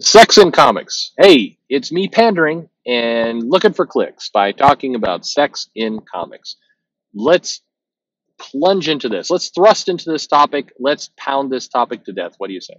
Sex in comics. Hey, it's me pandering and looking for clicks by talking about sex in comics. Let's plunge into this. Let's thrust into this topic. Let's pound this topic to death. What do you say?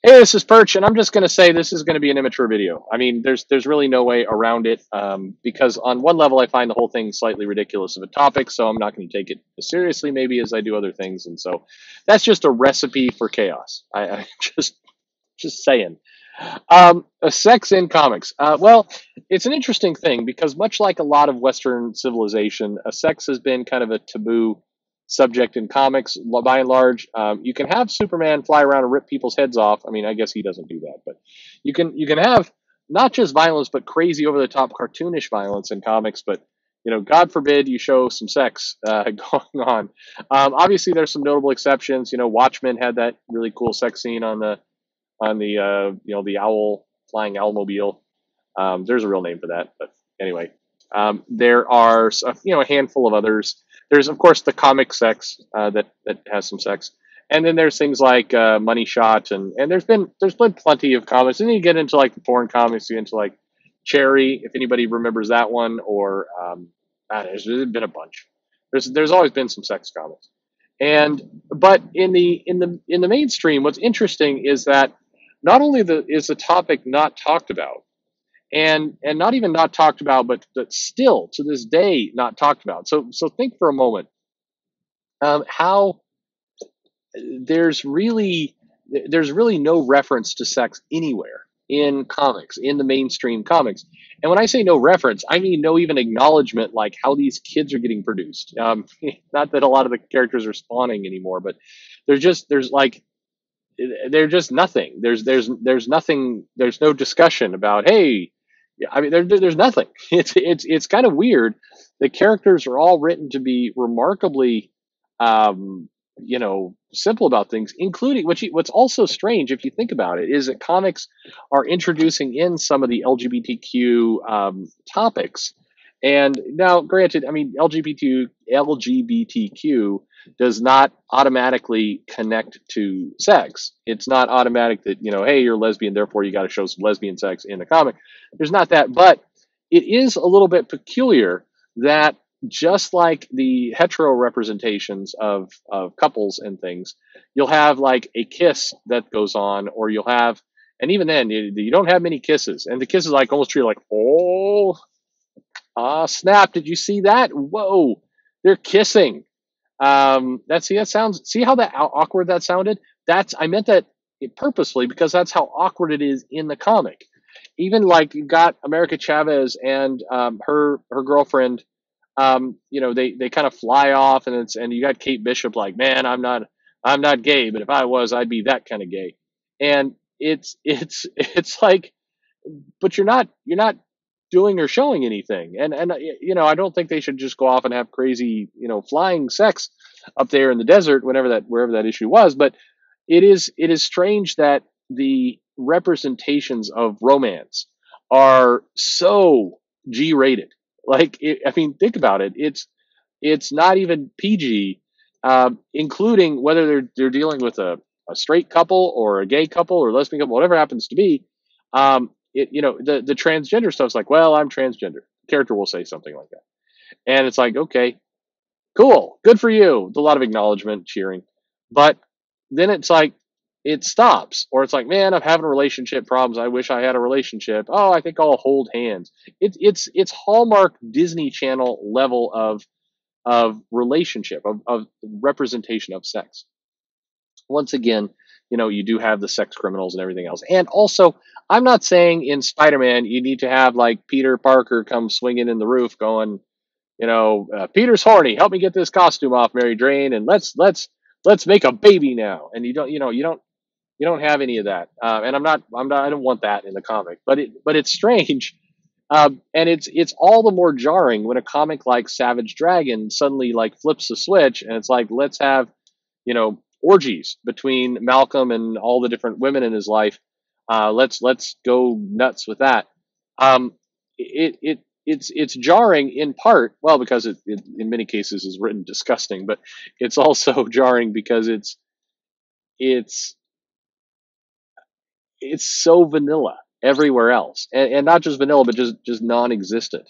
Hey, this is Perch, and I'm just going to say this is going to be an immature video. I mean, there's really no way around it because on one level, I find the whole thing slightly ridiculous of a topic, so I'm not going to take it as seriously maybe as I do other things, and so that's just a recipe for chaos. I just saying. A sex in comics. Well, it's an interesting thing because much like a lot of Western civilization, sex has been kind of a taboo subject in comics by and large. You can have Superman fly around and rip people's heads off. I mean, I guess he doesn't do that, but you can have not just violence, but crazy over the top cartoonish violence in comics. But God forbid you show some sex going on. Obviously, there's some notable exceptions. Watchmen had that really cool sex scene on the owl flying owlmobile. There's a real name for that, but anyway, there are a handful of others. There's of course the comic sex that has some sex, and then there's things like Money Shot, and there's been plenty of comics. And then you get into like the porn comics, you get into like Cherry, if anybody remembers that one, or there's been a bunch. There's always been some sex comics, and but in the mainstream, what's interesting is that not only is the topic not talked about, and not even not talked about, but still to this day not talked about. So think for a moment how there's really there's really no reference to sex anywhere in comics, in the mainstream comics. And when I say no reference, I mean no even acknowledgement like how these kids are getting produced. Not that a lot of the characters are spawning anymore, but there's just nothing. There's nothing. There's no discussion about, hey, yeah, I mean, there's nothing. It's kind of weird. The characters are all written to be remarkably, simple about things, including what's also strange if you think about it is that comics are introducing in some of the LGBTQ topics. And now, granted, I mean, LGBTQ does not automatically connect to sex. It's not automatic that, hey, you're lesbian, therefore you got to show some lesbian sex in the comic. There's not that, but it is a little bit peculiar that just like the hetero representations of couples and things, you'll have like a kiss that goes on, or you'll have, and even then, you don't have many kisses. And the kiss is like almost treated like, oh, snap! Did you see that? Whoa, they're kissing. See how awkward that sounded? I meant that purposefully because that's how awkward it is in the comic. Even like you got America Chavez and her girlfriend. They kind of fly off, and you got Kate Bishop like, man, I'm not gay, but if I was, I'd be that kind of gay. And it's like, but you're not doing or showing anything. And I don't think they should just go off and have crazy, flying sex up there in the desert wherever that issue was. But it is strange that the representations of romance are so G-rated. Like, I mean, think about it. It's not even PG, including whether they're dealing with a straight couple or a gay couple or lesbian couple, whatever it happens to be. The transgender stuff's like, well, I'm transgender. The character will say something like that, and it's like, okay, cool, good for you. A lot of acknowledgement, cheering, but then it's like it stops, or it's like, man, I'm having relationship problems. I wish I had a relationship. Oh, I think I'll hold hands. It's Hallmark Disney Channel level of relationship of representation of sex. Once again, you do have the sex criminals and everything else. And also, I'm not saying in Spider-Man you need to have like Peter Parker come swinging in the roof going, Peter's horny. Help me get this costume off, Mary Jane, and let's make a baby now. And you don't have any of that. And I don't want that in the comic. But it's strange. And it's all the more jarring when a comic like Savage Dragon suddenly like flips the switch, and it's like, let's have, orgies between Malcolm and all the different women in his life. Let's go nuts with that. Um, it's jarring in part, well, because it in many cases is written disgusting, but it's also jarring because it's it's so vanilla everywhere else, and not just vanilla, but just non-existent.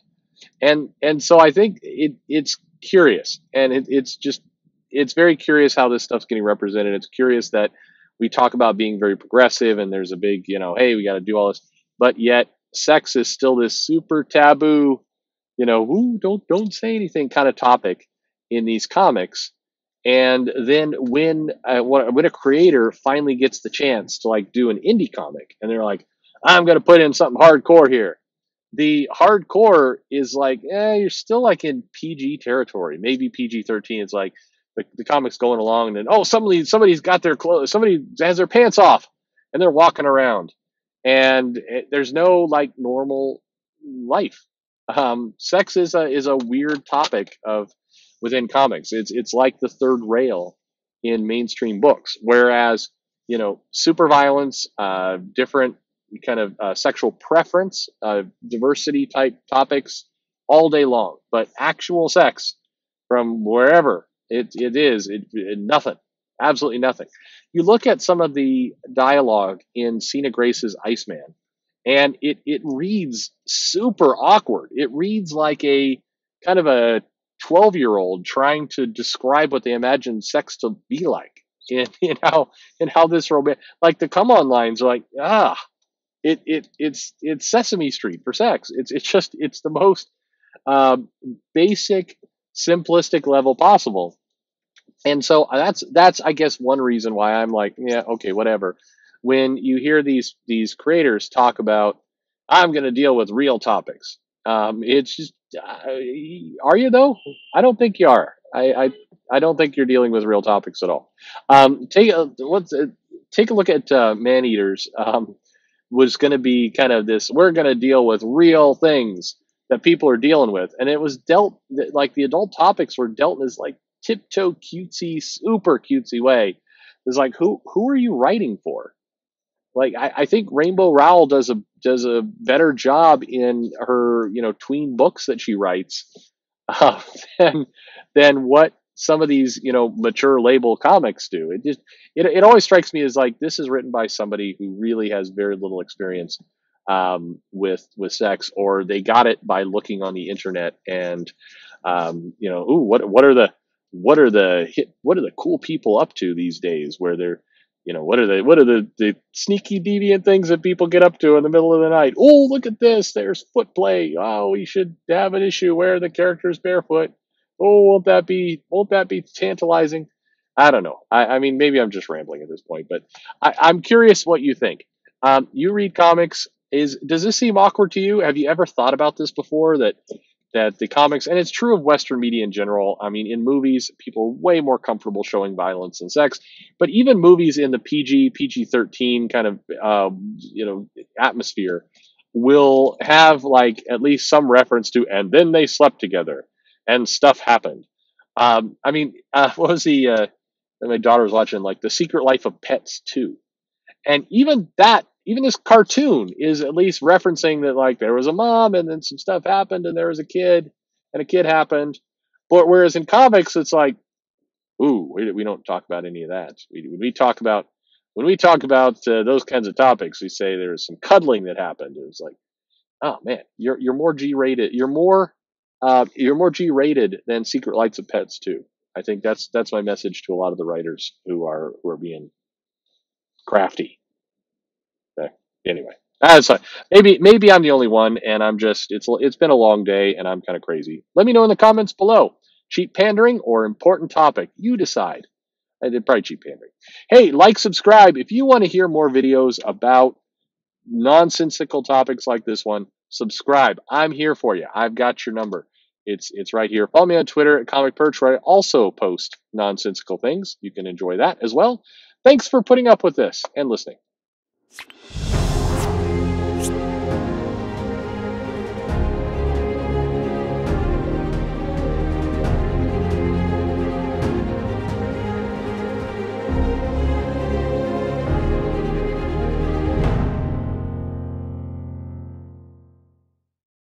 And so I think it's curious, and it's very curious how this stuff's getting represented. It's curious that we talk about being very progressive, and there's a big, hey, we got to do all this, but yet sex is still this super taboo, ooh, don't say anything kind of topic in these comics. And then when a creator finally gets the chance to like do an indie comic, and they're like, I'm going to put in something hardcore here, the hardcore is like, you're still like in PG territory, maybe PG-13. It's like the comic's going along, and then somebody's got their clothes, somebody has their pants off, and they're walking around, and there's no like normal life. Sex is a weird topic of within comics. It's like the third rail in mainstream books, whereas super violence, different kind of sexual preference, diversity type topics all day long. But actual sex from wherever it is, nothing, absolutely nothing. You look at some of the dialogue in Cena Grace's Iceman, and it reads super awkward. It reads like a kind of a 12-year-old trying to describe what they imagine sex to be like. And how this romance, like the come on lines are like, it's Sesame Street for sex. It's the most um, basic, simplistic level possible. And so that's I guess one reason why I'm like, yeah, okay, whatever. When you hear these creators talk about, I'm going to deal with real topics. It's just, are you though? I don't think you are. I don't think you're dealing with real topics at all. Take a look at Man Eaters. Was going to be kind of this. We're going to deal with real things that people are dealing with, and it was dealt like the adult topics were dealt in this like tiptoe cutesy, super cutesy way. It's like, who are you writing for? Like I think Rainbow Rowell does a better job in her tween books that she writes uh, than what some of these mature label comics do. It always strikes me as like this is written by somebody who really has very little experience with sex, or they got it by looking on the internet and ooh, what are the cool people up to these days where they're what are the sneaky deviant things that people get up to in the middle of the night? Oh, look at this. There's foot play. Oh, we should have an issue where the character's barefoot. Oh, won't that be tantalizing? I don't know. I mean, maybe I'm just rambling at this point, but I'm curious what you think. You read comics. Does this seem awkward to you? Have you ever thought about this before? That the comics, and it's true of Western media in general. I mean, in movies, people are way more comfortable showing violence and sex, but even movies in the PG-13 kind of atmosphere will have like at least some reference to, and then they slept together, and stuff happened. I mean, what was that my daughter was watching, like The Secret Life of Pets 2, and even this cartoon is at least referencing that like there was a mom and then some stuff happened and there was a kid and a kid happened. But whereas in comics it's like, ooh, we don't talk about any of that. When we talk about those kinds of topics, we say there was some cuddling that happened. It was like, oh man, you're more G-rated. You're more G-rated than Secret Lights of Pets too. I think that's my message to a lot of the writers who are being crafty. Okay. Anyway, that's fine. Maybe I'm the only one, and it's been a long day, and I'm kind of crazy. Let me know in the comments below. Cheap pandering or important topic? You decide. I did probably cheap pandering. Hey, like, subscribe if you want to hear more videos about nonsensical topics like this one. Subscribe. I'm here for you. I've got your number. It's right here. Follow me on Twitter at Comic Perch, where I also post nonsensical things. You can enjoy that as well. Thanks for putting up with this and listening.